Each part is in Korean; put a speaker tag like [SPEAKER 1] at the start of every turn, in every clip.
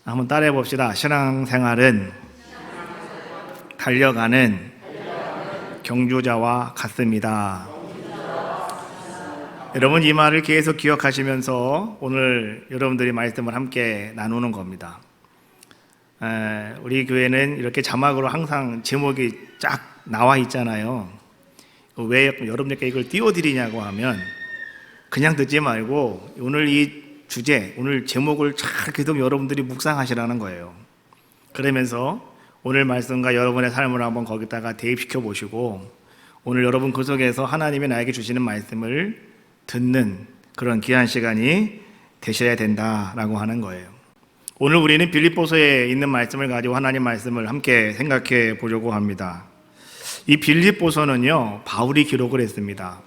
[SPEAKER 1] 한번 따라해 봅시다. 신앙생활은 달려가는 경주자와 같습니다. 여러분, 이 말을 계속 기억하시면서 오늘 여러분들이 말씀을 함께 나누는 겁니다. 우리 교회는 이렇게 자막으로 항상 제목이 쫙 나와 있잖아요. 왜 여러분들께 이걸 띄워드리냐고 하면 그냥 듣지 말고 오늘 이 주제, 오늘 제목을 잘 계속 여러분들이 묵상하시라는 거예요. 그러면서 오늘 말씀과 여러분의 삶을 한번 거기다가 대입시켜 보시고 오늘 여러분 그 속에서 하나님이 나에게 주시는 말씀을 듣는 그런 귀한 시간이 되셔야 된다라고 하는 거예요. 오늘 우리는 빌립보서에 있는 말씀을 가지고 하나님 말씀을 함께 생각해 보려고 합니다. 이 빌립보서는요, 바울이 기록을 했습니다.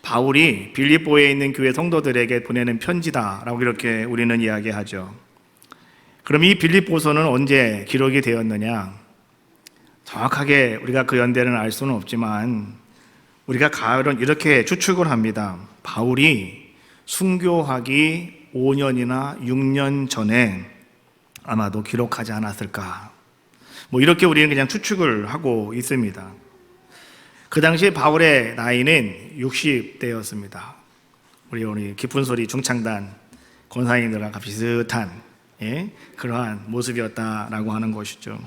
[SPEAKER 1] 바울이 빌립보에 있는 교회 성도들에게 보내는 편지다라고 이렇게 우리는 이야기하죠. 그럼 이 빌립보서는 언제 기록이 되었느냐? 정확하게 우리가 그 연대는 알 수는 없지만 우리가 가을은 이렇게 추측을 합니다. 바울이 순교하기 5년이나 6년 전에 아마도 기록하지 않았을까? 이렇게 우리는 그냥 추측을 하고 있습니다. 그 당시에 바울의 나이는 60대였습니다. 우리 깊은 소리 중창단 권사님들과 비슷한 그러한 모습이었다라고 하는 것이죠.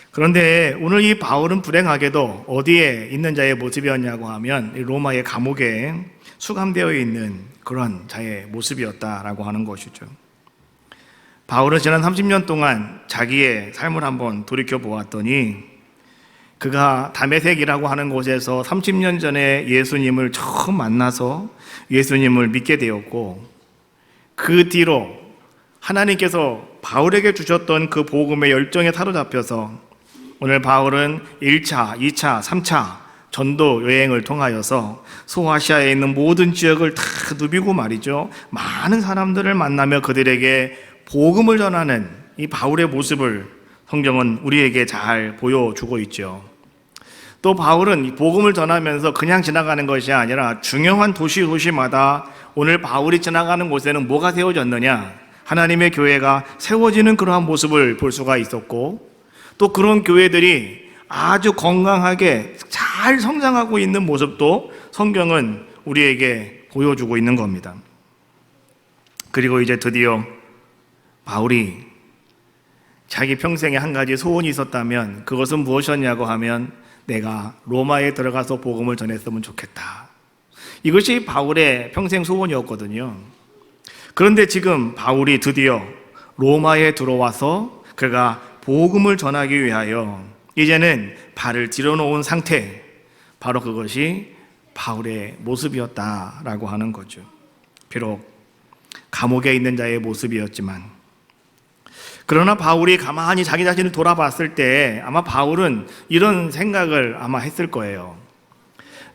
[SPEAKER 1] 그런데 오늘 이 바울은 불행하게도 어디에 있는 자의 모습이었냐고 하면 로마의 감옥에 수감되어 있는 그런 자의 모습이었다라고 하는 것이죠. 바울은 지난 30년 동안 자기의 삶을 한번 돌이켜 보았더니 그가 다메섹이라고 하는 곳에서 30년 전에 예수님을 처음 만나서 예수님을 믿게 되었고 그 뒤로 하나님께서 바울에게 주셨던 그 복음의 열정에 사로잡혀서 오늘 바울은 1차, 2차, 3차 전도 여행을 통하여서 소아시아에 있는 모든 지역을 다 누비고 말이죠. 많은 사람들을 만나며 그들에게 복음을 전하는 이 바울의 모습을 성경은 우리에게 잘 보여주고 있죠. 또 바울은 이 복음을 전하면서 그냥 지나가는 것이 아니라 중요한 도시마다 오늘 바울이 지나가는 곳에는 뭐가 세워졌느냐? 하나님의 교회가 세워지는 그러한 모습을 볼 수가 있었고 또 그런 교회들이 아주 건강하게 잘 성장하고 있는 모습도 성경은 우리에게 보여주고 있는 겁니다. 그리고 이제 드디어 바울이 자기 평생에 한 가지 소원이 있었다면 그것은 무엇이었냐고 하면 내가 로마에 들어가서 복음을 전했으면 좋겠다. 이것이 바울의 평생 소원이었거든요. 그런데 지금 바울이 드디어 로마에 들어와서 그가 복음을 전하기 위하여 이제는 발을 들여놓은 상태, 바로 그것이 바울의 모습이었다라고 하는 거죠. 비록 감옥에 있는 자의 모습이었지만 그러나 바울이 가만히 자기 자신을 돌아봤을 때 아마 바울은 이런 생각을 아마 했을 거예요.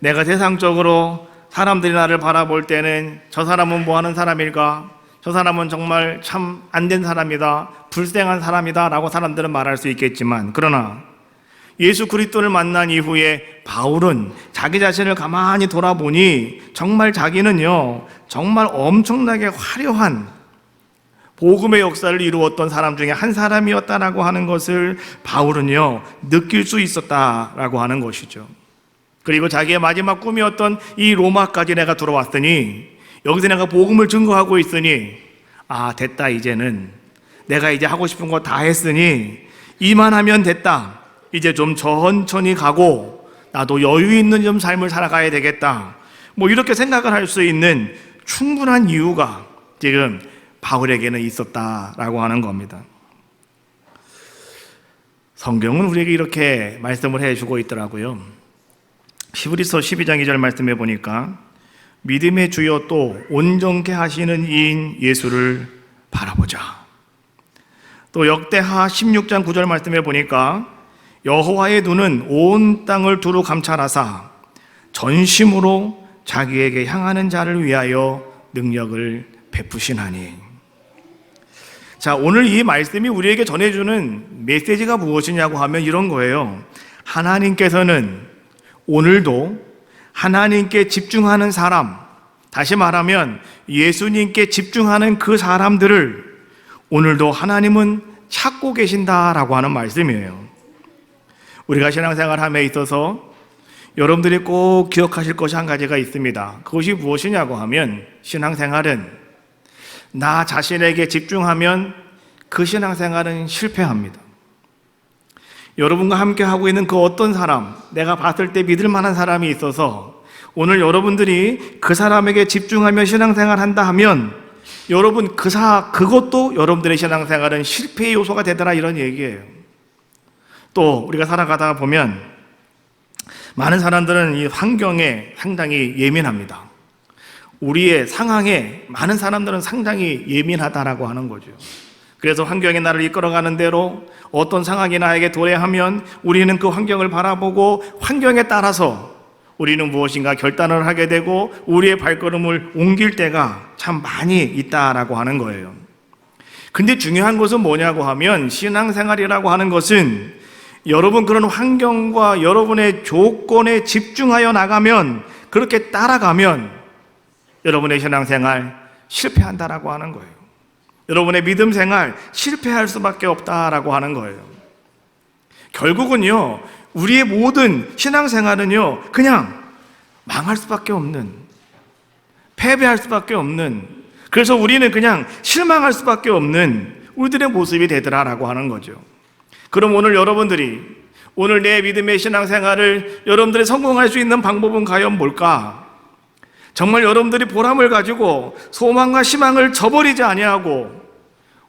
[SPEAKER 1] 내가 세상적으로 사람들이 나를 바라볼 때는 저 사람은 뭐 하는 사람일까? 저 사람은 정말 참 안 된 사람이다, 불쌍한 사람이다 라고 사람들은 말할 수 있겠지만 그러나 예수 그리스도를 만난 이후에 바울은 자기 자신을 가만히 돌아보니 정말 자기는요, 정말 엄청나게 화려한 복음의 역사를 이루었던 사람 중에 한 사람이었다라고 하는 것을 바울은요, 느낄 수 있었다라고 하는 것이죠. 그리고 자기의 마지막 꿈이었던 이 로마까지 내가 들어왔더니 여기서 내가 복음을 증거하고 있으니 됐다, 이제는 내가 이제 하고 싶은 거 다 했으니 이만하면 됐다, 이제 좀 천천히 가고 나도 여유 있는 좀 삶을 살아가야 되겠다, 이렇게 생각을 할 수 있는 충분한 이유가 지금 바울에게는 있었다라고 하는 겁니다. 성경은 우리에게 이렇게 말씀을 해주고 있더라고요. 히브리서 12장 2절 말씀해 보니까 믿음의 주여 또 온전케 하시는 이인 예수를 바라보자. 또 역대하 16장 9절 말씀해 보니까 여호와의 눈은 온 땅을 두루 감찰하사 전심으로 자기에게 향하는 자를 위하여 능력을 베푸시나니. 자, 오늘 이 말씀이 우리에게 전해주는 메시지가 무엇이냐고 하면 이런 거예요. 하나님께서는 오늘도 하나님께 집중하는 사람, 다시 말하면 예수님께 집중하는 그 사람들을 오늘도 하나님은 찾고 계신다라고 하는 말씀이에요. 우리가 신앙생활함에 있어서 여러분들이 꼭 기억하실 것이 한 가지가 있습니다. 그것이 무엇이냐고 하면, 신앙생활은 나 자신에게 집중하면 그 신앙생활은 실패합니다. 여러분과 함께 하고 있는 그 어떤 사람, 내가 봤을 때 믿을 만한 사람이 있어서 오늘 여러분들이 그 사람에게 집중하며 신앙생활 한다 하면 여러분 그것도 여러분들의 신앙생활은 실패의 요소가 되더라, 이런 얘기예요. 또 우리가 살아가다 보면 많은 사람들은 이 환경에 상당히 예민합니다. 우리의 상황에 많은 사람들은 상당히 예민하다라고 하는 거죠. 그래서 환경이 나를 이끌어가는 대로 어떤 상황이 나에게 도래하면 우리는 그 환경을 바라보고 환경에 따라서 우리는 무엇인가 결단을 하게 되고 우리의 발걸음을 옮길 때가 참 많이 있다라고 하는 거예요. 근데 중요한 것은 뭐냐고 하면, 신앙생활이라고 하는 것은 여러분 그런 환경과 여러분의 조건에 집중하여 나가면, 그렇게 따라가면 여러분의 신앙생활 실패한다라고 하는 거예요. 여러분의 믿음 생활 실패할 수밖에 없다라고 하는 거예요. 결국은요, 우리의 모든 신앙생활은요, 그냥 망할 수밖에 없는, 패배할 수밖에 없는, 그래서 우리는 그냥 실망할 수밖에 없는 우리들의 모습이 되더라라고 하는 거죠. 그럼 오늘 여러분들이 오늘 내 믿음의 신앙생활을 여러분들이 성공할 수 있는 방법은 과연 뭘까? 정말 여러분들이 보람을 가지고 소망과 희망을 저버리지 아니하고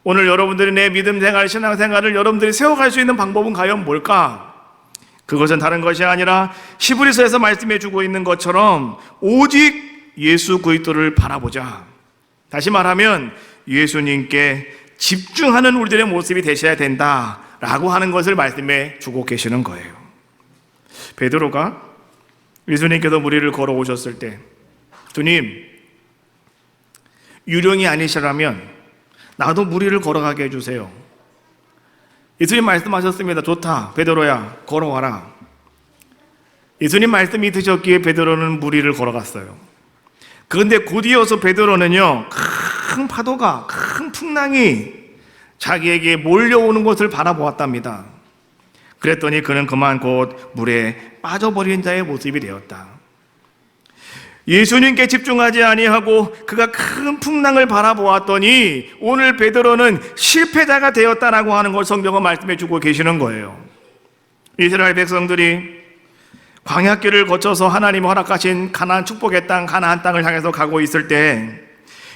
[SPEAKER 1] 오늘 여러분들이 내 믿음 생활, 신앙생활을 여러분들이 세워갈 수 있는 방법은 과연 뭘까? 그것은 다른 것이 아니라 히브리서에서 말씀해 주고 있는 것처럼 오직 예수 그리스도를 바라보자. 다시 말하면 예수님께 집중하는 우리들의 모습이 되셔야 된다라고 하는 것을 말씀해 주고 계시는 거예요. 베드로가 예수님께서 무리를 걸어오셨을 때, 주님, 유령이 아니시라면 나도 무리를 걸어가게 해주세요. 예수님 말씀하셨습니다. 좋다, 베드로야, 걸어와라. 예수님 말씀이 드셨기에 베드로는 무리를 걸어갔어요. 그런데 곧이어서 베드로는요, 큰 파도가, 큰 풍랑이 자기에게 몰려오는 것을 바라보았답니다. 그랬더니 그는 그만 곧 물에 빠져버린 자의 모습이 되었다. 예수님께 집중하지 아니하고 그가 큰 풍랑을 바라보았더니 오늘 베드로는 실패자가 되었다라고 하는 걸 성경은 말씀해 주고 계시는 거예요. 이스라엘 백성들이 광야길을 거쳐서 하나님이 허락하신 가나안 축복의 땅, 가나안 땅을 향해서 가고 있을 때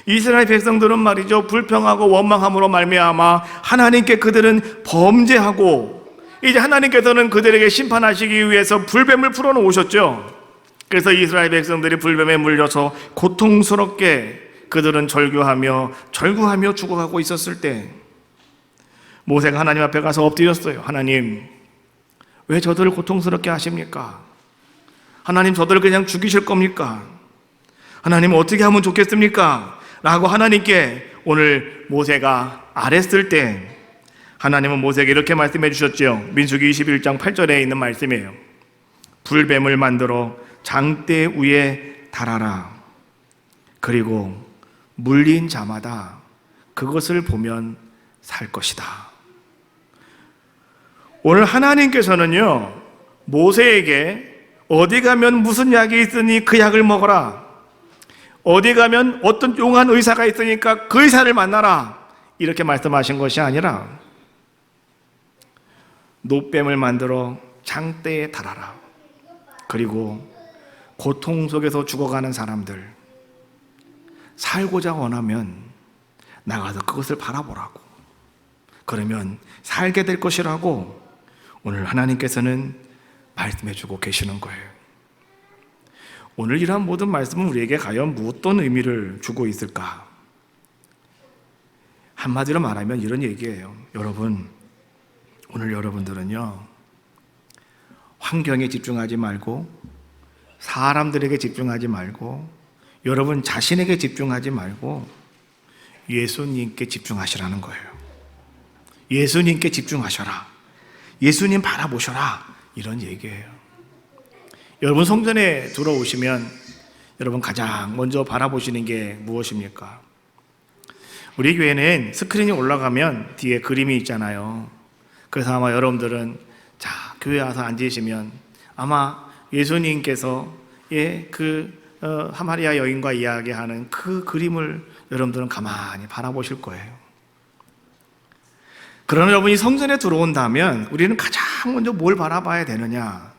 [SPEAKER 1] 이스라엘 백성들은 말이죠, 불평하고 원망함으로 말미암아 하나님께 그들은 범죄하고 이제 하나님께서는 그들에게 심판하시기 위해서 불뱀을 풀어놓으셨죠. 그래서 이스라엘 백성들이 불뱀에 물려서 고통스럽게 그들은 절규하며 죽어가고 있었을 때 모세가 하나님 앞에 가서 엎드렸어요. 하나님, 왜 저들을 고통스럽게 하십니까? 하나님, 저들을 그냥 죽이실 겁니까? 하나님, 어떻게 하면 좋겠습니까? 라고 하나님께 오늘 모세가 아랬을 때 하나님은 모세에게 이렇게 말씀해 주셨죠. 민수기 21장 8절에 있는 말씀이에요. 불뱀을 만들어 장대 위에 달아라. 그리고 물린 자마다 그것을 보면 살 것이다. 오늘 하나님께서는요, 모세에게 어디 가면 무슨 약이 있으니 그 약을 먹어라, 어디 가면 어떤 용한 의사가 있으니까 그 의사를 만나라, 이렇게 말씀하신 것이 아니라 노뱀을 만들어 장대에 달아라. 그리고 고통 속에서 죽어가는 사람들, 살고자 원하면 나가서 그것을 바라보라고. 그러면 살게 될 것이라고 오늘 하나님께서는 말씀해 주고 계시는 거예요. 오늘 이러한 모든 말씀은 우리에게 과연 어떤 의미를 주고 있을까? 한마디로 말하면 이런 얘기예요. 여러분, 오늘 여러분들은요, 환경에 집중하지 말고 사람들에게 집중하지 말고 여러분 자신에게 집중하지 말고 예수님께 집중하시라는 거예요. 예수님께 집중하셔라. 예수님 바라보셔라. 이런 얘기예요. 여러분 성전에 들어오시면 여러분 가장 먼저 바라보시는 게 무엇입니까? 우리 교회는 스크린이 올라가면 뒤에 그림이 있잖아요. 그래서 아마 여러분들은 자, 교회 와서 앉으시면 아마 예수님께서 사마리아 여인과 이야기하는 그 그림을 여러분들은 가만히 바라보실 거예요. 그러나 여러분이 성전에 들어온다면 우리는 가장 먼저 뭘 바라봐야 되느냐?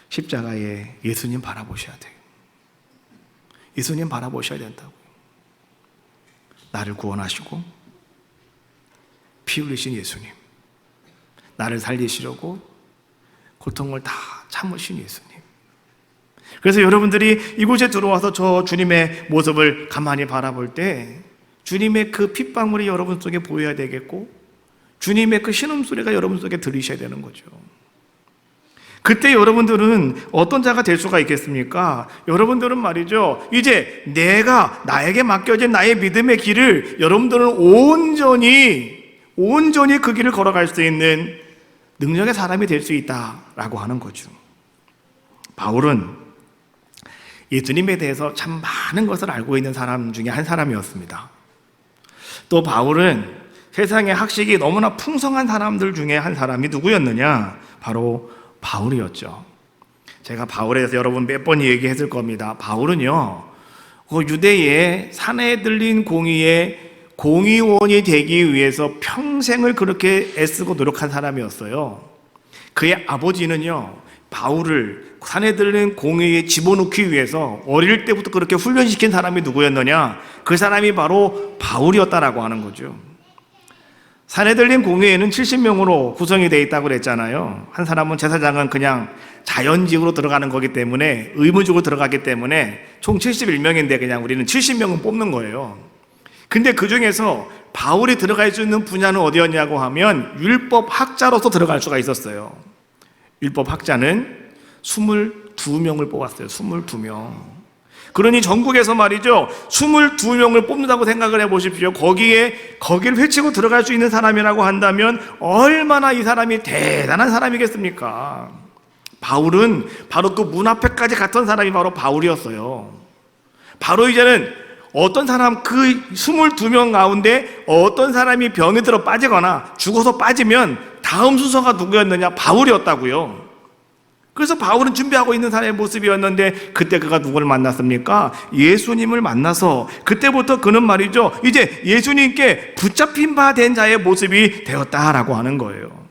[SPEAKER 1] 십자가에 예수님 바라보셔야 돼요. 예수님 바라보셔야 된다고요. 나를 구원하시고 피 흘리신 예수님, 나를 살리시려고 고통을 다 참으신 예수님. 그래서 여러분들이 이곳에 들어와서 저 주님의 모습을 가만히 바라볼 때 주님의 그 핏방울이 여러분 속에 보여야 되겠고 주님의 그 신음소리가 여러분 속에 들리셔야 되는 거죠. 그때 여러분들은 어떤 자가 될 수가 있겠습니까? 여러분들은 말이죠, 이제 나에게 맡겨진 나의 믿음의 길을 여러분들은 온전히 그 길을 걸어갈 수 있는 능력의 사람이 될 수 있다라고 하는 거죠. 바울은 예수님에 대해서 참 많은 것을 알고 있는 사람 중에 한 사람이었습니다. 또 바울은 세상의 학식이 너무나 풍성한 사람들 중에 한 사람이 누구였느냐? 바로 바울이었죠. 제가 바울에 대해서 여러분 몇 번 얘기했을 겁니다. 바울은요, 그 유대의 사내들린 공의의 공의원이 되기 위해서 평생을 그렇게 애쓰고 노력한 사람이었어요. 그의 아버지는요, 바울을 사내들린 공의에 집어넣기 위해서 어릴 때부터 그렇게 훈련시킨 사람이 누구였느냐? 그 사람이 바로 바울이었다라고 하는 거죠. 사내들린 공회에는 70명으로 구성이 되어 있다고 그랬잖아요. 한 사람은 제사장은 그냥 자연직으로 들어가는 거기 때문에, 의무적으로 들어가기 때문에 총 71명인데 그냥 우리는 70명은 뽑는 거예요. 근데 그 중에서 바울이 들어갈 수 있는 분야는 어디였냐고 하면 율법학자로서 들어갈 수가 있었어요. 율법학자는 22명을 뽑았어요. 22명. 그러니 전국에서 말이죠, 22명을 뽑는다고 생각을 해보십시오. 거기를 회치고 들어갈 수 있는 사람이라고 한다면 얼마나 이 사람이 대단한 사람이겠습니까? 바울은 바로 그 문 앞에까지 갔던 사람이 바로 바울이었어요. 바로 이제는 어떤 사람, 그 22명 가운데 어떤 사람이 병이 들어 빠지거나 죽어서 빠지면 다음 순서가 누구였느냐? 바울이었다고요. 그래서 바울은 준비하고 있는 사람의 모습이었는데 그때 그가 누구를 만났습니까? 예수님을 만나서 그때부터 그는 말이죠, 이제 예수님께 붙잡힌 바 된 자의 모습이 되었다라고 하는 거예요.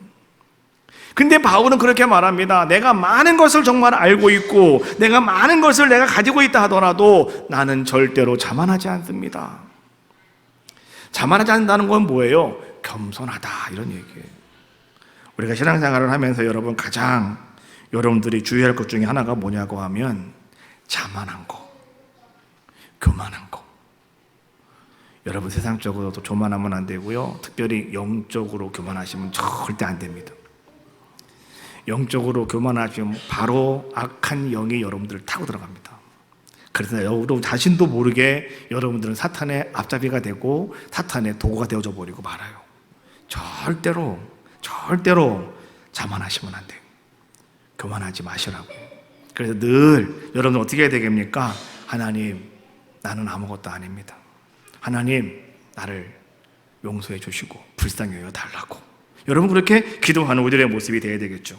[SPEAKER 1] 근데 바울은 그렇게 말합니다. 내가 많은 것을 정말 알고 있고 내가 많은 것을 내가 가지고 있다 하더라도 나는 절대로 자만하지 않습니다. 자만하지 않는다는 건 뭐예요? 겸손하다, 이런 얘기예요. 우리가 신앙생활을 하면서 여러분들이 주의할 것 중에 하나가 뭐냐고 하면 자만한 거, 교만한 거. 여러분 세상적으로도 교만하면 안 되고요, 특별히 영적으로 교만하시면 절대 안 됩니다. 영적으로 교만하시면 바로 악한 영이 여러분들을 타고 들어갑니다. 그래서 여러분 자신도 모르게 여러분들은 사탄의 앞잡이가 되고 사탄의 도구가 되어져 버리고 말아요. 절대로 자만하시면 안 돼요. 교만하지 마시라고. 그래서 늘 여러분 어떻게 해야 되겠습니까? 하나님, 나는 아무것도 아닙니다. 하나님, 나를 용서해 주시고 불쌍히 여겨 달라고. 여러분 그렇게 기도하는 우리들의 모습이 되어야 되겠죠.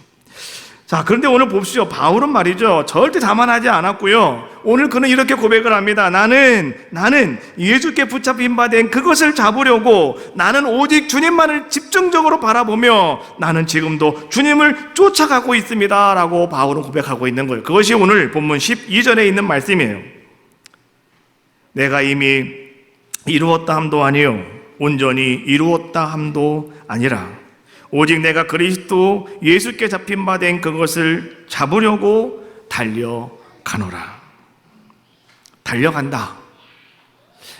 [SPEAKER 1] 자, 그런데 오늘 봅시오. 바울은 말이죠, 절대 자만하지 않았고요. 오늘 그는 이렇게 고백을 합니다. 나는 예수께 붙잡힌 바 된 그것을 잡으려고 나는 오직 주님만을 집중적으로 바라보며 나는 지금도 주님을 쫓아가고 있습니다 라고 바울은 고백하고 있는 거예요. 그것이 오늘 본문 12절에 있는 말씀이에요. 내가 이미 이루었다 함도 아니요 온전히 이루었다 함도 아니라 오직 내가 그리스도 예수께 잡힌 바 된 그것을 잡으려고 달려가노라. 달려간다.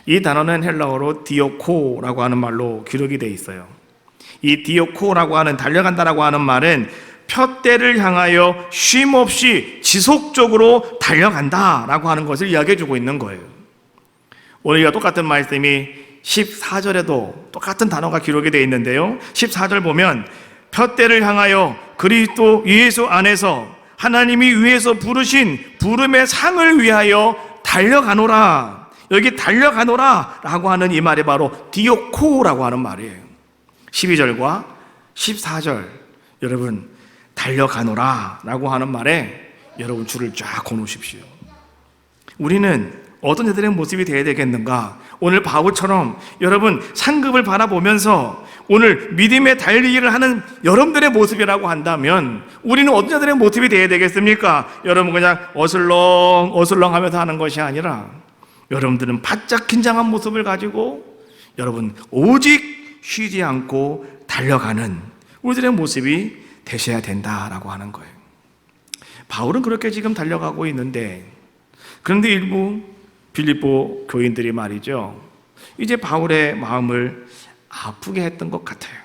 [SPEAKER 1] 이 단어는 헬라어로 디오코라고 하는 말로 기록이 되어 있어요. 이 디오코라고 하는 달려간다라고 하는 말은 푯대를 향하여 쉼없이 지속적으로 달려간다라고 하는 것을 이야기해 주고 있는 거예요. 오늘과 똑같은 말씀이 14절에도 똑같은 단어가 기록이 되어 있는데요, 14절 보면 푯대를 향하여 그리스도 예수 안에서 하나님이 위에서 부르신 부름의 상을 위하여 달려가노라. 여기 달려가노라 라고 하는 이 말이 바로 디오코라고 하는 말이에요. 12절과 14절 여러분 달려가노라 라고 하는 말에 여러분 줄을 쫙 거놓으십시오. 우리는 어떤 자들의 모습이 되어야 되겠는가? 오늘 바울처럼 여러분 상급을 바라보면서 오늘 믿음의 달리기를 하는 여러분들의 모습이라고 한다면 우리는 어떤 자들의 모습이 되어야 되겠습니까? 여러분 그냥 어슬렁 하면서 하는 것이 아니라 여러분들은 바짝 긴장한 모습을 가지고 여러분 오직 쉬지 않고 달려가는 우리들의 모습이 되셔야 된다라고 하는 거예요. 바울은 그렇게 지금 달려가고 있는데 그런데 일부 빌립보 교인들이 말이죠, 이제 바울의 마음을 아프게 했던 것 같아요.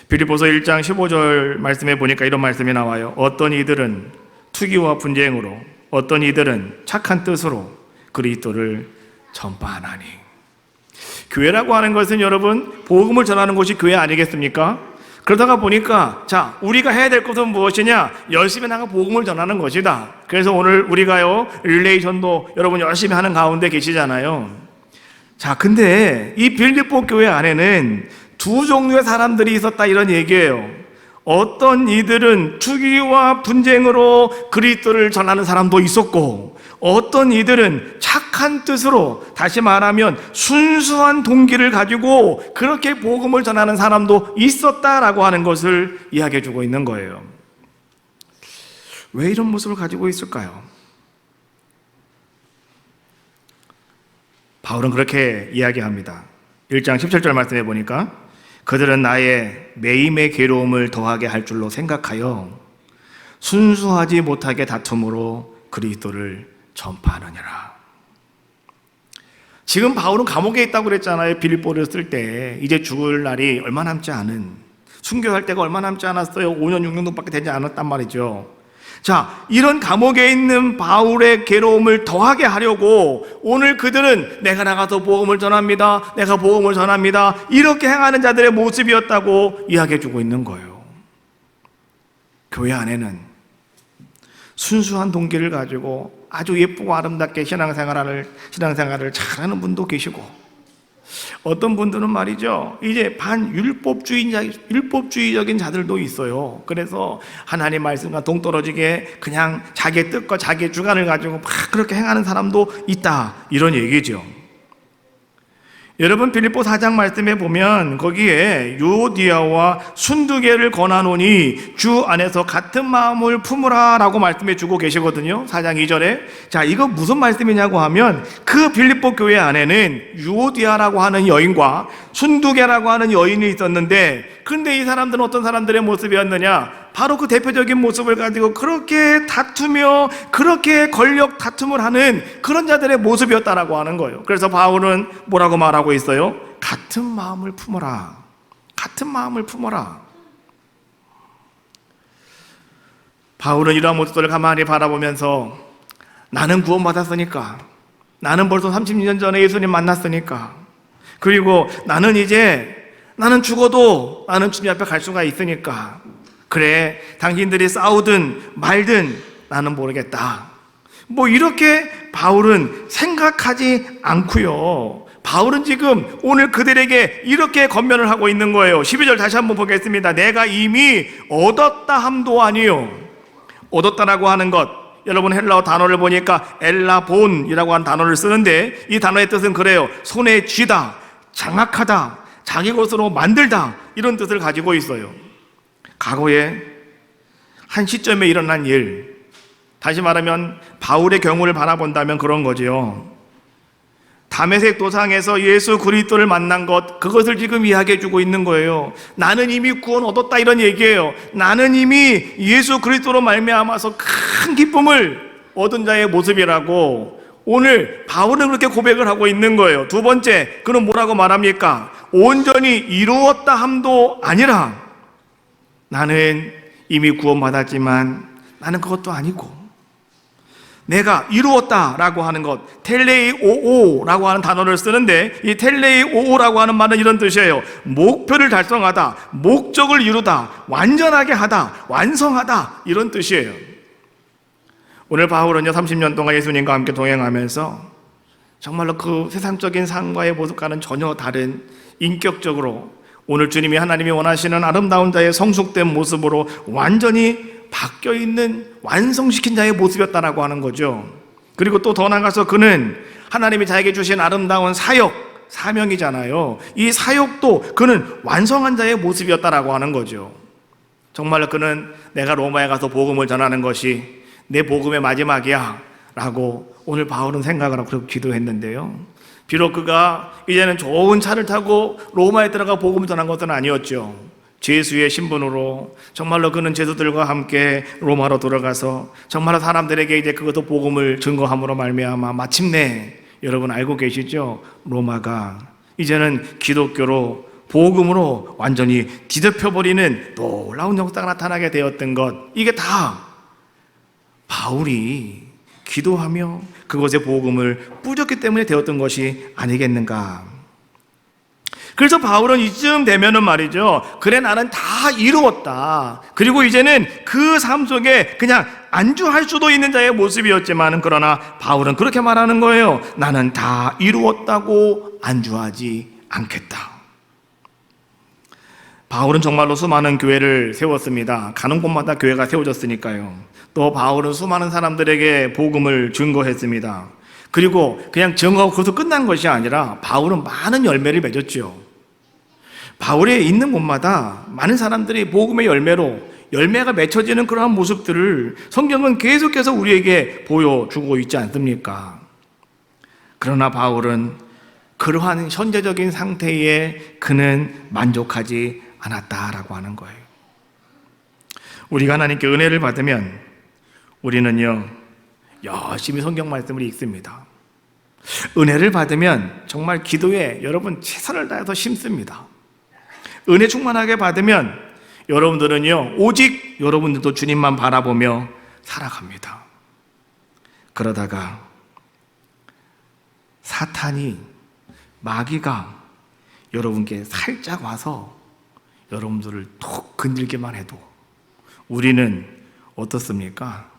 [SPEAKER 1] 빌립보서 1장 15절 말씀에 보니까 이런 말씀이 나와요. 어떤 이들은 투기와 분쟁으로, 어떤 이들은 착한 뜻으로 그리스도를 전파하나니. 교회라고 하는 것은 여러분 복음을 전하는 곳이 교회 아니겠습니까? 그러다가 보니까 자, 우리가 해야 될 것은 무엇이냐? 열심히 나가 복음을 전하는 것이다. 그래서 오늘 우리가요 릴레이션도 여러분 열심히 하는 가운데 계시잖아요. 자, 근데 이 빌립보 교회 안에는 두 종류의 사람들이 있었다 이런 얘기예요. 어떤 이들은 투기와 분쟁으로 그리스도를 전하는 사람도 있었고, 어떤 이들은 착한 뜻으로, 다시 말하면 순수한 동기를 가지고 그렇게 복음을 전하는 사람도 있었다라고 하는 것을 이야기해 주고 있는 거예요. 왜 이런 모습을 가지고 있을까요? 바울은 그렇게 이야기합니다. 1장 17절 말씀해 보니까 그들은 나의 매임의 괴로움을 더하게 할 줄로 생각하여 순수하지 못하게 다툼으로 그리스도를 전파하느니라. 지금 바울은 감옥에 있다고 그랬잖아요. 빌립보를 쓸 때 이제 죽을 날이 얼마 남지 않은, 순교할 때가 얼마 남지 않았어요. 5년 6년밖에 되지 않았단 말이죠. 자, 이런 감옥에 있는 바울의 괴로움을 더하게 하려고 오늘 그들은 내가 나가서 복음을 전합니다, 내가 복음을 전합니다, 이렇게 행하는 자들의 모습이었다고 이야기해 주고 있는 거예요. 교회 안에는 순수한 동기를 가지고 아주 예쁘고 아름답게 신앙생활을 잘하는 분도 계시고, 어떤 분들은 말이죠, 이제 율법주의적인 자들도 있어요. 그래서 하나님 말씀과 동떨어지게 그냥 자기의 뜻과 자기의 주관을 가지고 막 그렇게 행하는 사람도 있다, 이런 얘기죠. 여러분 빌립보 4장 말씀에 보면 거기에 유오디아와 순두개를 권하노니 주 안에서 같은 마음을 품으라 라고 말씀해 주고 계시거든요. 4장 2절에. 자, 이거 무슨 말씀이냐고 하면 그 빌립보 교회 안에는 유오디아라고 하는 여인과 순두개라고 하는 여인이 있었는데, 그런데 이 사람들은 어떤 사람들의 모습이었느냐? 바로 그 대표적인 모습을 가지고 그렇게 다투며 그렇게 권력 다툼을 하는 그런 자들의 모습이었다라고 하는 거예요. 그래서 바울은 뭐라고 말하고 있어요? 같은 마음을 품어라. 같은 마음을 품어라. 바울은 이러한 모습들을 가만히 바라보면서 나는 구원받았으니까, 나는 벌써 30년 전에 예수님 만났으니까, 그리고 나는 죽어도 나는 주님 앞에 갈 수가 있으니까, 그래, 당신들이 싸우든 말든 나는 모르겠다, 뭐 이렇게 바울은 생각하지 않고요. 바울은 지금 오늘 그들에게 이렇게 권면을 하고 있는 거예요. 12절 다시 한번 보겠습니다. 내가 이미 얻었다 함도 아니요. 얻었다라고 하는 것, 여러분 헬라어 단어를 보니까 엘라본이라고 하는 단어를 쓰는데, 이 단어의 뜻은 그래요. 손에 쥐다, 장악하다, 자기 것으로 만들다, 이런 뜻을 가지고 있어요. 과거에 한 시점에 일어난 일, 다시 말하면 바울의 경우를 바라본다면 그런 거죠. 다메섹 도상에서 예수 그리스도를 만난 것, 그것을 지금 이야기해 주고 있는 거예요. 나는 이미 구원 얻었다, 이런 얘기예요. 나는 이미 예수 그리스도로 말미암아서 큰 기쁨을 얻은 자의 모습이라고 오늘 바울은 그렇게 고백을 하고 있는 거예요. 두 번째, 그는 뭐라고 말합니까? 온전히 이루었다 함도 아니라, 나는 이미 구원받았지만 나는 그것도 아니고, 내가 이루었다라고 하는 것, 텔레이오오라고 하는 단어를 쓰는데, 이 텔레이오오라고 하는 말은 이런 뜻이에요. 목표를 달성하다, 목적을 이루다, 완전하게 하다, 완성하다, 이런 뜻이에요. 오늘 바울은요 30년 동안 예수님과 함께 동행하면서 정말로 그 세상적인 삶과의 모습과는 전혀 다른 인격적으로 오늘 주님이 하나님이 원하시는 아름다운 자의 성숙된 모습으로 완전히 바뀌어 있는 완성시킨 자의 모습이었다라고 하는 거죠. 그리고 또 더 나아가서 그는 하나님이 자에게 주신 아름다운 사역, 사명이잖아요. 이 사역도 그는 완성한 자의 모습이었다라고 하는 거죠. 정말로 그는 내가 로마에 가서 복음을 전하는 것이 내 복음의 마지막이야 라고 오늘 바울은 생각을 하고 기도했는데요. 비록 그가 이제는 좋은 차를 타고 로마에 들어가 복음을 전한 것은 아니었죠. 죄수의 신분으로 정말로 그는 죄수들과 함께 로마로 돌아가서 정말로 사람들에게 이제 그것도 복음을 증거함으로 말미암아 마침내 여러분 알고 계시죠? 로마가 이제는 기독교로 복음으로 완전히 뒤덮여버리는 놀라운 역사가 나타나게 되었던 것, 이게 다 바울이 기도하며 그것의 복음을 뿌렸기 때문에 되었던 것이 아니겠는가. 그래서 바울은 이쯤 되면은 말이죠, 그래 나는 다 이루었다, 그리고 이제는 그 삶 속에 그냥 안주할 수도 있는 자의 모습이었지만, 그러나 바울은 그렇게 말하는 거예요. 나는 다 이루었다고 안주하지 않겠다. 바울은 정말로 수많은 교회를 세웠습니다. 가는 곳마다 교회가 세워졌으니까요. 또 바울은 수많은 사람들에게 복음을 증거했습니다. 그리고 그냥 증거하고 거기서 끝난 것이 아니라 바울은 많은 열매를 맺었죠. 바울이 있는 곳마다 많은 사람들이 복음의 열매가 맺혀지는 그러한 모습들을 성경은 계속해서 우리에게 보여주고 있지 않습니까? 그러나 바울은 그러한 현재적인 상태에 그는 만족하지 않았다라고 하는 거예요. 우리가 하나님께 은혜를 받으면 우리는요, 열심히 성경 말씀을 읽습니다. 은혜를 받으면 정말 기도에 여러분 최선을 다해서 심습니다. 은혜 충만하게 받으면 여러분들은요, 오직 여러분들도 주님만 바라보며 살아갑니다. 그러다가 사탄이, 마귀가 여러분께 살짝 와서 여러분들을 톡 건들기만 해도 우리는 어떻습니까?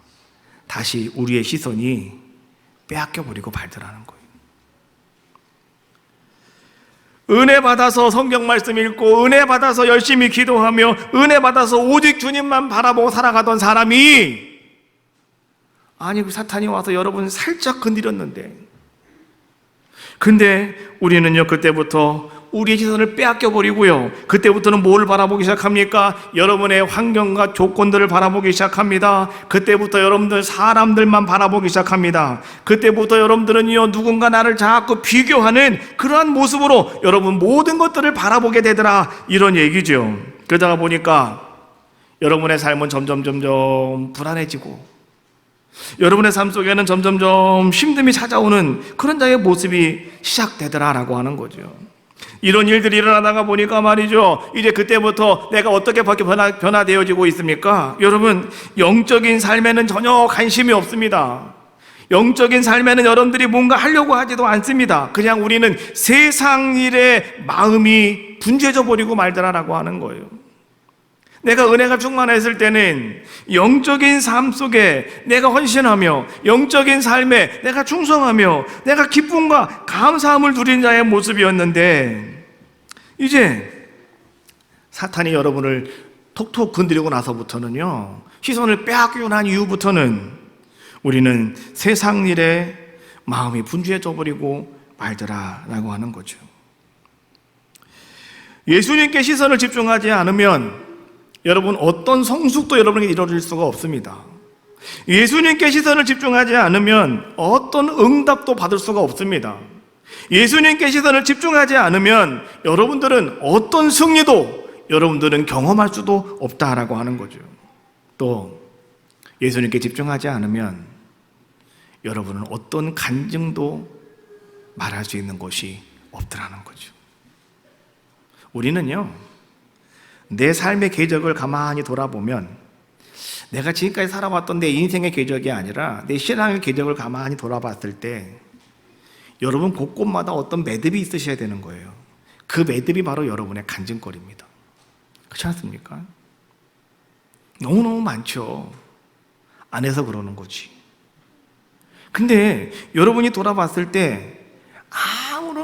[SPEAKER 1] 다시 우리의 시선이 빼앗겨버리고 발달하는 거예요. 은혜 받아서 성경 말씀 읽고 은혜 받아서 열심히 기도하며 은혜 받아서 오직 주님만 바라보고 살아가던 사람이, 아니 그 사탄이 와서 여러분 살짝 건드렸는데, 근데 우리는요 그때부터 우리의 시선을 빼앗겨버리고요, 그때부터는 뭘 바라보기 시작합니까? 여러분의 환경과 조건들을 바라보기 시작합니다. 그때부터 여러분들 사람들만 바라보기 시작합니다. 그때부터 여러분들은요 누군가 나를 자꾸 비교하는 그러한 모습으로 여러분 모든 것들을 바라보게 되더라, 이런 얘기죠. 그러다가 보니까 여러분의 삶은 점점 불안해지고 여러분의 삶 속에는 점점 힘듦이 찾아오는 그런 자의 모습이 시작되더라라고 하는 거죠. 이런 일들이 일어나다가 보니까 말이죠, 이제 그때부터 내가 어떻게 변화되어지고 있습니까? 여러분, 영적인 삶에는 전혀 관심이 없습니다. 영적인 삶에는 여러분들이 뭔가 하려고 하지도 않습니다. 그냥 우리는 세상 일에 마음이 분주해져 버리고 말더라라고 하는 거예요. 내가 은혜가 충만했을 때는 영적인 삶 속에 내가 헌신하며 영적인 삶에 내가 충성하며 내가 기쁨과 감사함을 누린 자의 모습이었는데, 이제 사탄이 여러분을 톡톡 건드리고 나서부터는요, 시선을 빼앗기고 난 이후부터는 우리는 세상 일에 마음이 분주해져 버리고 말더라라고 하는 거죠. 예수님께 시선을 집중하지 않으면 여러분 어떤 성숙도 여러분에게 이루어질 수가 없습니다. 예수님께 시선을 집중하지 않으면 어떤 응답도 받을 수가 없습니다. 예수님께 시선을 집중하지 않으면 여러분들은 어떤 승리도 여러분들은 경험할 수도 없다라고 하는 거죠. 또 예수님께 집중하지 않으면 여러분은 어떤 간증도 말할 수 있는 것이 없더라는 거죠. 우리는요, 내 삶의 궤적을 가만히 돌아보면 내가 지금까지 살아왔던 내 인생의 궤적이 아니라 내 신앙의 궤적을 가만히 돌아봤을 때 여러분 곳곳마다 어떤 매듭이 있으셔야 되는 거예요. 그 매듭이 바로 여러분의 간증거리입니다. 그렇지 않습니까? 너무너무 많죠. 안 해서 그러는 거지. 근데 여러분이 돌아봤을 때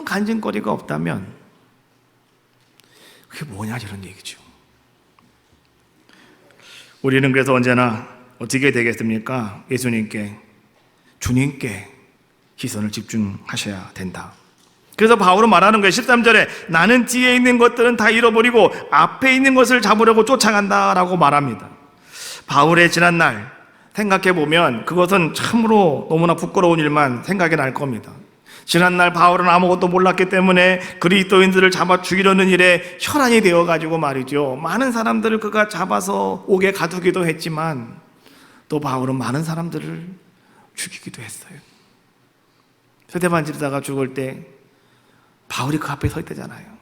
[SPEAKER 1] 아무런 간증거리가 없다면 그게 뭐냐 이런 얘기죠. 우리는 그래서 언제나 어떻게 되겠습니까? 예수님께, 주님께 시선을 집중하셔야 된다. 그래서 바울은 말하는 거예요. 13절에 나는 뒤에 있는 것들은 다 잃어버리고 앞에 있는 것을 잡으려고 쫓아간다라고 말합니다. 바울의 지난날 생각해보면 그것은 참으로 너무나 부끄러운 일만 생각이 날 겁니다. 지난날 바울은 아무것도 몰랐기 때문에 그리스도인들을 잡아 죽이려는 일에 혈안이 되어가지고 말이죠, 많은 사람들을 그가 잡아서 옥에 가두기도 했지만 또 바울은 많은 사람들을 죽이기도 했어요. 스데반 집사가 죽을 때 바울이 그 앞에 서 있다잖아요.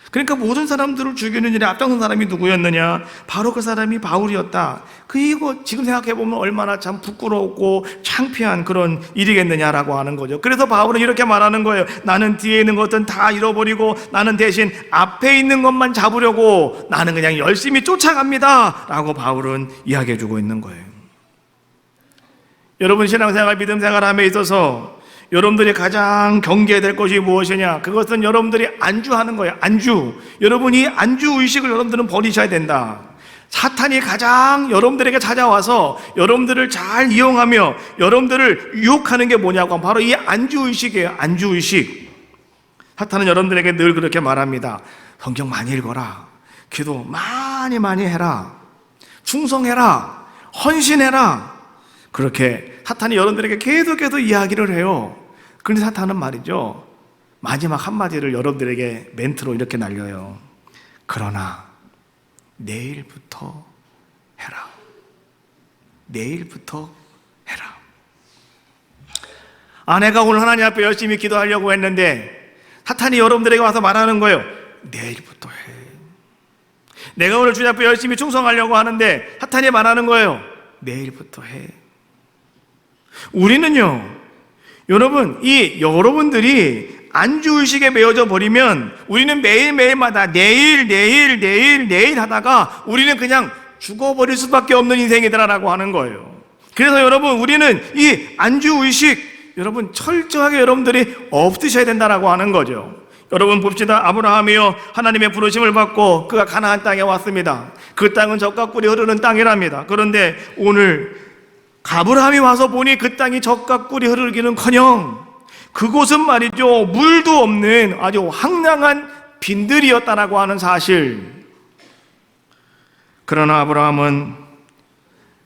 [SPEAKER 1] 그러니까 모든 사람들을 죽이는 일에 앞장선 사람이 누구였느냐? 바로 그 사람이 바울이었다. 그리고 지금 생각해보면 얼마나 참 부끄럽고 창피한 그런 일이겠느냐라고 하는 거죠. 그래서 바울은 이렇게 말하는 거예요. 나는 뒤에 있는 것은 다 잃어버리고 나는 대신 앞에 있는 것만 잡으려고 나는 그냥 열심히 쫓아갑니다 라고 바울은 이야기해주고 있는 거예요. 여러분, 신앙생활, 믿음생활함에 있어서 여러분들이 가장 경계해야 될 것이 무엇이냐? 그것은 여러분들이 안주하는 거예요. 안주. 여러분이 안주의식을 여러분들은 버리셔야 된다. 사탄이 가장 여러분들에게 찾아와서 여러분들을 잘 이용하며 여러분들을 유혹하는 게 뭐냐고 하면 바로 이 안주의식이에요. 안주의식. 사탄은 여러분들에게 늘 그렇게 말합니다. 성경 많이 읽어라. 기도 많이 해라. 충성해라. 헌신해라. 그렇게 사탄이 여러분들에게 계속해서 이야기를 해요. 그런데 사탄은 말이죠, 마지막 한마디를 여러분들에게 멘트로 이렇게 날려요. 그러나 내일부터 해라. 내일부터 해라. 아내가 오늘 하나님 앞에 열심히 기도하려고 했는데 사탄이 여러분들에게 와서 말하는 거예요. 내일부터 해. 내가 오늘 주님 앞에 열심히 충성하려고 하는데 사탄이 말하는 거예요. 내일부터 해. 우리는요, 여러분, 여러분들이 안주의식에 매여져 버리면 우리는 매일매일마다 내일 하다가 우리는 그냥 죽어버릴 수밖에 없는 인생이더라라고 하는 거예요. 그래서 여러분, 우리는 이 안주의식, 여러분, 철저하게 여러분들이 없으셔야 된다라고 하는 거죠. 여러분 봅시다. 아브라함이요, 하나님의 부르심을 받고 그가 가나안 땅에 왔습니다. 그 땅은 젖과 꿀이 흐르는 땅이랍니다. 그런데 오늘 아브라함이 와서 보니 그 땅이 젖과 꿀이 흐르기는커녕 그곳은 말이죠, 물도 없는 아주 황량한 빈들이었다라고 하는 사실. 그러나 아브라함은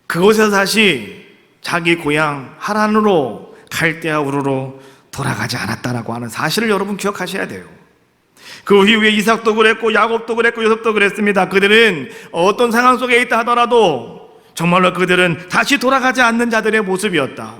[SPEAKER 1] 그곳에서 다시 자기 고향 하란으로 갈대아 우르로 돌아가지 않았다라고 하는 사실을 여러분 기억하셔야 돼요. 그 이후에 이삭도 그랬고 야곱도 그랬고 요셉도 그랬습니다. 그들은 어떤 상황 속에 있다 하더라도 정말로 그들은 다시 돌아가지 않는 자들의 모습이었다.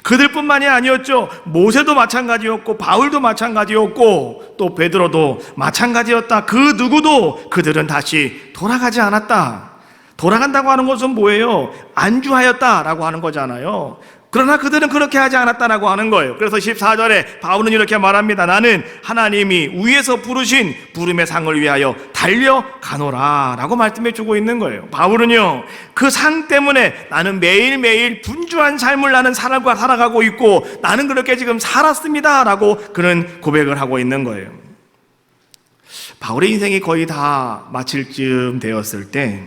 [SPEAKER 1] 그들뿐만이 아니었죠. 모세도 마찬가지였고 바울도 마찬가지였고 또 베드로도 마찬가지였다. 그 누구도 그들은 다시 돌아가지 않았다. 돌아간다고 하는 것은 뭐예요? 안주하였다라고 하는 거잖아요. 그러나 그들은 그렇게 하지 않았다라고 하는 거예요. 그래서 14절에 바울은 이렇게 말합니다. 나는 하나님이 위에서 부르신 부름의 상을 위하여 달려가노라 라고 말씀해 주고 있는 거예요. 바울은요, 그 상 때문에 나는 매일매일 분주한 삶을 나는 살아가고 있고 나는 그렇게 지금 살았습니다 라고 그는 고백을 하고 있는 거예요. 바울의 인생이 거의 다 마칠 쯤 되었을 때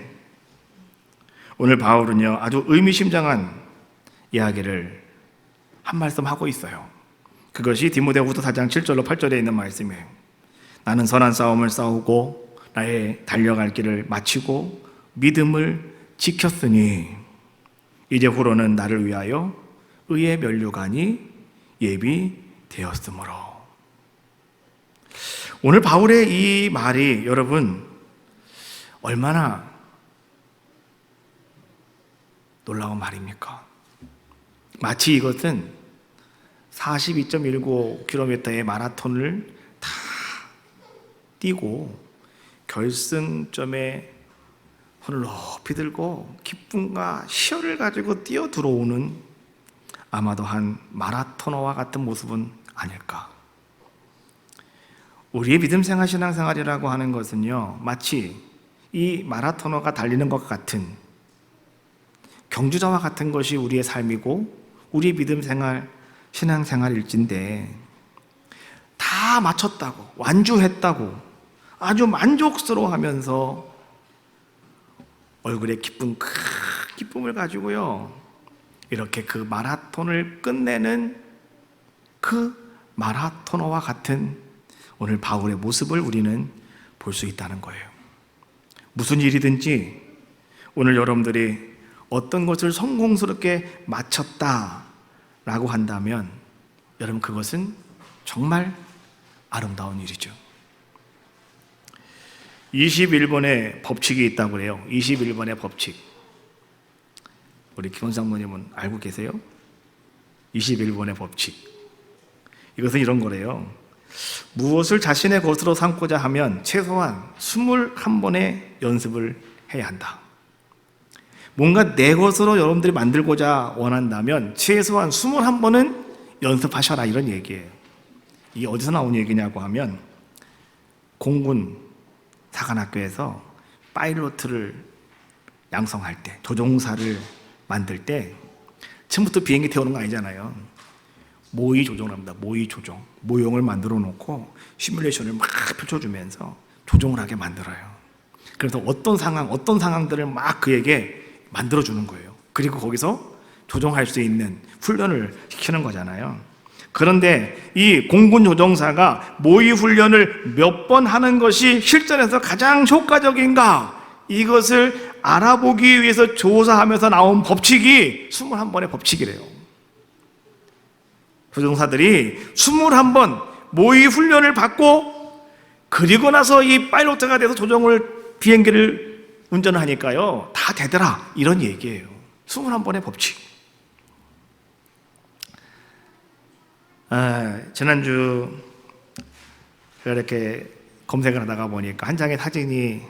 [SPEAKER 1] 오늘 바울은요, 아주 의미심장한 이야기를 한 말씀 하고 있어요. 그것이 디모데후서 4장 7절로 8절에 있는 말씀이에요. 나는 선한 싸움을 싸우고 나의 달려갈 길을 마치고 믿음을 지켰으니 이제후로는 나를 위하여 의의 면류관이 예비되었으므로. 오늘 바울의 이 말이 여러분 얼마나 놀라운 말입니까? 마치 이것은 42.19km의 마라톤을 다 뛰고 결승점에 손을 높이 들고 기쁨과 희열을 가지고 뛰어 들어오는 아마도 한 마라토너와 같은 모습은 아닐까. 우리의 믿음생활 신앙생활이라고 하는 것은요, 마치 이 마라토너가 달리는 것 같은 경주자와 같은 것이 우리의 삶이고 우리의 믿음생활 신앙생활일진데 다 다 마쳤다고, 완주했다고 아주 만족스러워하면서 얼굴에 큰 기쁨을 가지고요, 이렇게 그 마라톤을 끝내는 그 마라토너와 같은 오늘 바울의 모습을 우리는 볼 수 있다는 거예요. 무슨 일이든지 오늘 여러분들이 어떤 것을 성공스럽게 마쳤다라고 한다면 여러분, 그것은 정말 아름다운 일이죠. 21번의 법칙이 있다고 그래요. 21번의 법칙. 우리 김원장모님은 알고 계세요? 21번의 법칙. 이것은 이런 거래요. 무엇을 자신의 것으로 삼고자 하면 최소한 21번의 연습을 해야 한다. 뭔가 내 것으로 여러분들이 만들고자 원한다면 최소한 21번은 연습하셔라, 이런 얘기예요. 이게 어디서 나온 얘기냐고 하면 공군 사관학교에서 파일로트를 양성할 때, 조종사를 만들 때 처음부터 비행기 태우는 거 아니잖아요. 모의 조종을 합니다. 모의 조종. 모형을 만들어 놓고 시뮬레이션을 막 펼쳐주면서 조종을 하게 만들어요. 그래서 어떤 상황들을 막 그에게 만들어주는 거예요. 그리고 거기서 조종할 수 있는 훈련을 시키는 거잖아요. 그런데 이 공군 조종사가 모의 훈련을 몇 번 하는 것이 실전에서 가장 효과적인가, 이것을 알아보기 위해서 조사하면서 나온 법칙이 21번의 법칙이래요. 조종사들이 21번 모의 훈련을 받고 그리고 나서 이 파일로트가 돼서 비행기를 운전을 하니까요, 다 되더라, 이런 얘기예요. 21번의 법칙. 지난주 제가 이렇게 검색을 하다가 보니까 한 장의 사진이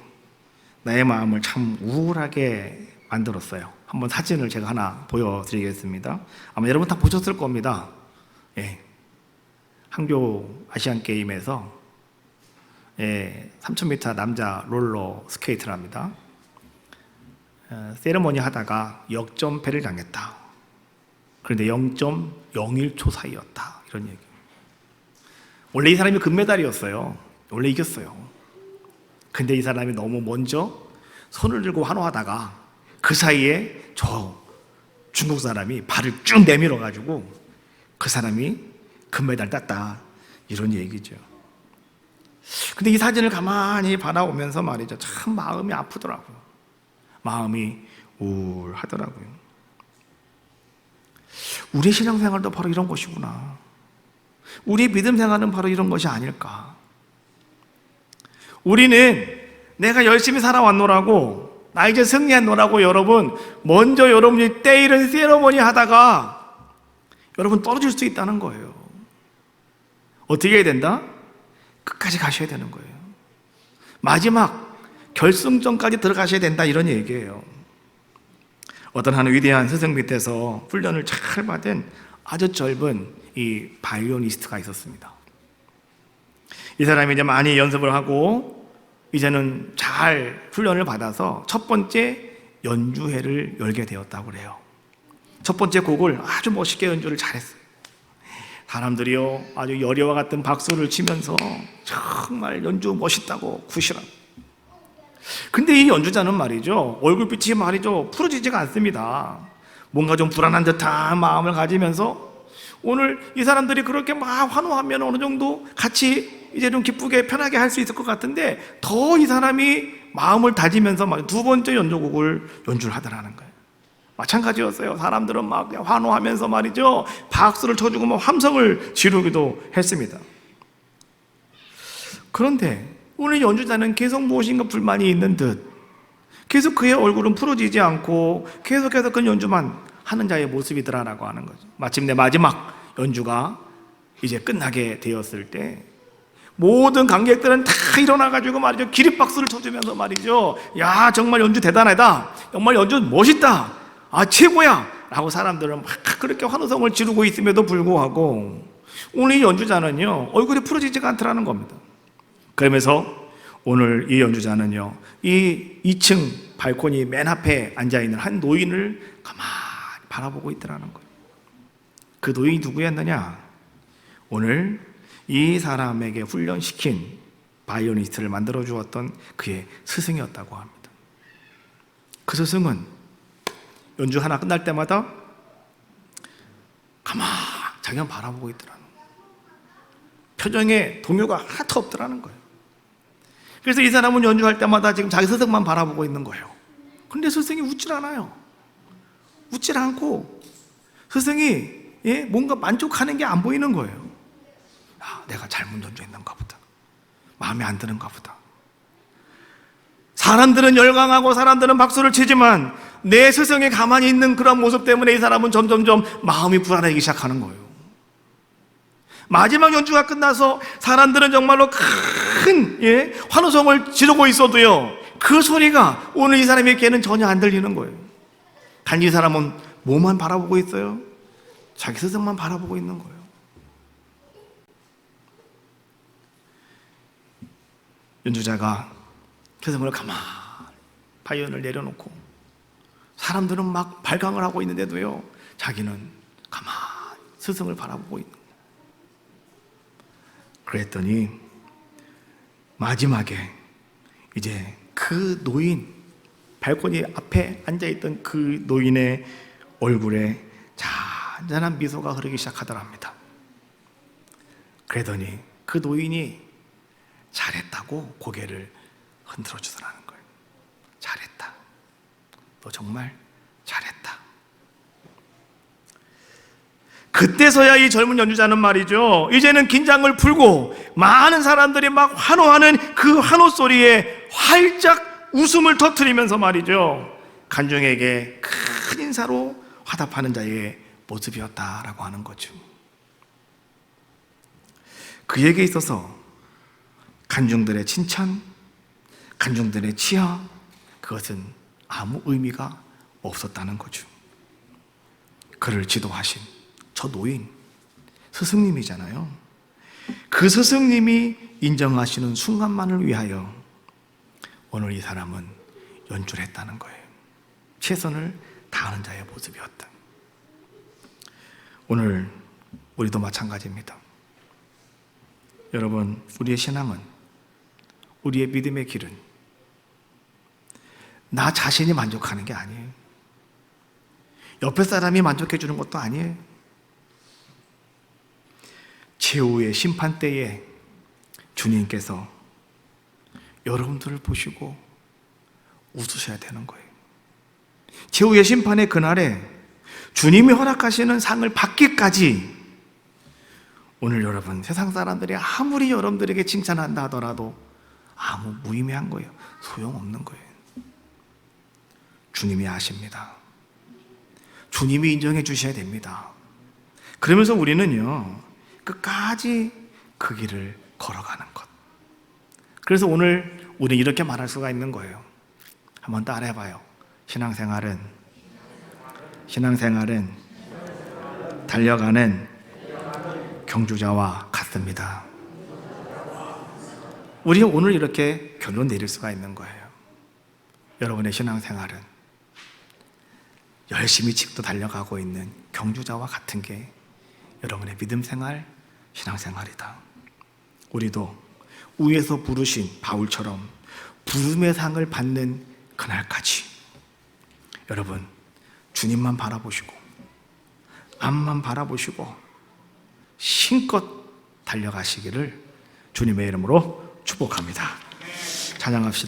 [SPEAKER 1] 나의 마음을 참 우울하게 만들었어요. 한번 사진을 제가 하나 보여드리겠습니다. 아마 여러분 다 보셨을 겁니다. 예. 항저우 아시안게임에서 3000m 남자 롤러 스케이트랍니다. 세레머니 하다가 역전패를 당했다. 그런데 0.01초 사이였다, 이런 얘기. 원래 이 사람이 금메달이었어요. 원래 이겼어요. 근데 이 사람이 너무 먼저 손을 들고 환호하다가 그 사이에 저 중국 사람이 발을 쭉 내밀어 가지고 그 사람이 금메달 땄다, 이런 얘기죠. 근데 이 사진을 가만히 바라보면서 말이죠, 참 마음이 아프더라고요. 마음이 우울하더라고요. 우리 신앙생활도 바로 이런 것이구나. 우리 믿음 생활은 바로 이런 것이 아닐까. 우리는 내가 열심히 살아왔노라고, 나 이제 승리했노라고 여러분, 먼저 여러분이 때이른 세레머니 하다가 여러분 떨어질 수 있다는 거예요. 어떻게 해야 된다? 끝까지 가셔야 되는 거예요. 마지막 결승전까지 들어가셔야 된다, 이런 얘기예요. 어떤 한 위대한 스승 밑에서 훈련을 잘 받은 아주 젊은 이 바이올리니스트가 있었습니다. 이 사람이 이제 많이 연습을 하고 이제는 잘 훈련을 받아서 첫 번째 연주회를 열게 되었다고 그래요. 첫 번째 곡을 아주 멋있게 연주를 잘했어요. 사람들이요, 아주 열의와 같은 박수를 치면서 정말 연주 멋있다고 굿이라고. 근데 이 연주자는 말이죠, 얼굴빛이 말이죠, 푸르지지가 않습니다. 뭔가 좀 불안한 듯한 마음을 가지면서 오늘 이 사람들이 그렇게 막 환호하면 어느 정도 같이 이제 좀 기쁘게 편하게 할 수 있을 것 같은데 더 이 사람이 마음을 다지면서 두 번째 연주곡을 연주를 하더라는 거예요. 마찬가지였어요. 사람들은 막 환호하면서 말이죠, 박수를 쳐주고 막 함성을 지르기도 했습니다. 그런데 오늘 연주자는 계속 무엇인가 불만이 있는 듯, 계속 그의 얼굴은 풀어지지 않고 계속해서 그 연주만 하는 자의 모습이더라라고 하는 거죠. 마침내 마지막 연주가 이제 끝나게 되었을 때 모든 관객들은 다 일어나가지고 말이죠, 기립박수를 쳐주면서 말이죠, 야 정말 연주 대단하다, 정말 연주 멋있다, 아 최고야 라고 사람들은 막 그렇게 환호성을 지르고 있음에도 불구하고 오늘 이 연주자는요 얼굴이 풀어지지가 않더라는 겁니다. 그러면서 오늘 이 연주자는요 이 2층 발코니 맨 앞에 앉아있는 한 노인을 가만히 바라보고 있더라는 거예요. 그 노인이 누구였느냐? 오늘 이 사람에게 훈련시킨 바이올리니스트를 만들어 주었던 그의 스승이었다고 합니다. 그 스승은 연주 하나 끝날 때마다 가만 자기만 바라보고 있더라는 거예요. 표정에 동요가 하나도 없더라는 거예요. 그래서 이 사람은 연주할 때마다 지금 자기 스승만 바라보고 있는 거예요. 그런데 스승이 웃질 않아요. 웃질 않고 스승이 뭔가 만족하는 게 안 보이는 거예요. 내가 잘못 연주했는가 보다. 마음에 안 드는가 보다. 사람들은 열광하고 사람들은 박수를 치지만 내 스승이 가만히 있는 그런 모습 때문에 이 사람은 점점점 마음이 불안해지기 시작하는 거예요. 마지막 연주가 끝나서 사람들은 정말로 큰 환호성을 지르고 있어도요, 그 소리가 오늘 이 사람에게는 전혀 안 들리는 거예요. 단지 이 사람은 뭐만 바라보고 있어요? 자기 스승만 바라보고 있는 거예요. 연주자가 스승을 가만히 바이올린을 내려놓고 사람들은 막 발광을 하고 있는데도요, 자기는 가만히 스승을 바라보고 있는 거예요. 그랬더니 마지막에 이제 그 노인, 발코니 앞에 앉아있던 그 노인의 얼굴에 잔잔한 미소가 흐르기 시작하더랍니다. 그러더니 그 노인이 잘했다고 고개를 흔들어 주더라는 거예요. 잘했다. 너 정말 잘했다. 그때서야 이 젊은 연주자는 말이죠, 이제는 긴장을 풀고 많은 사람들이 막 환호하는 그 환호 소리에 활짝 웃음을 터뜨리면서 말이죠, 관중에게 큰 인사로 화답하는 자의 모습이었다라고 하는 거죠. 그에게 있어서 관중들의 칭찬, 관중들의 치하, 그것은 아무 의미가 없었다는 거죠. 그를 지도하신 저 노인, 스승님이잖아요. 그 스승님이 인정하시는 순간만을 위하여 오늘 이 사람은 연주를 했다는 거예요. 최선을 다하는 자의 모습이었다. 오늘 우리도 마찬가지입니다. 여러분, 우리의 신앙은, 우리의 믿음의 길은 나 자신이 만족하는 게 아니에요. 옆에 사람이 만족해 주는 것도 아니에요. 최후의 심판 때에 주님께서 여러분들을 보시고 웃으셔야 되는 거예요. 최후의 심판의 그날에 주님이 허락하시는 상을 받기까지 오늘 여러분, 세상 사람들이 아무리 여러분들에게 칭찬한다 하더라도 아무 무의미한 거예요. 소용없는 거예요. 주님이 아십니다. 주님이 인정해 주셔야 됩니다. 그러면서 우리는요, 끝까지 그 길을 걸어가는 것. 그래서 오늘 우리는 이렇게 말할 수가 있는 거예요. 한번 따라해봐요. 신앙생활은 달려가는 경주자와 같습니다. 우리가 오늘 이렇게 결론 내릴 수가 있는 거예요. 여러분의 신앙생활은 열심히 지금도 달려가고 있는 경주자와 같은 게 여러분의 믿음생활, 신앙생활이다. 우리도 위에서 부르신 바울처럼 부름의 상을 받는 그날까지 여러분, 주님만 바라보시고 앞만 바라보시고 힘껏 달려가시기를 주님의 이름으로 축복합니다. 찬양합시다.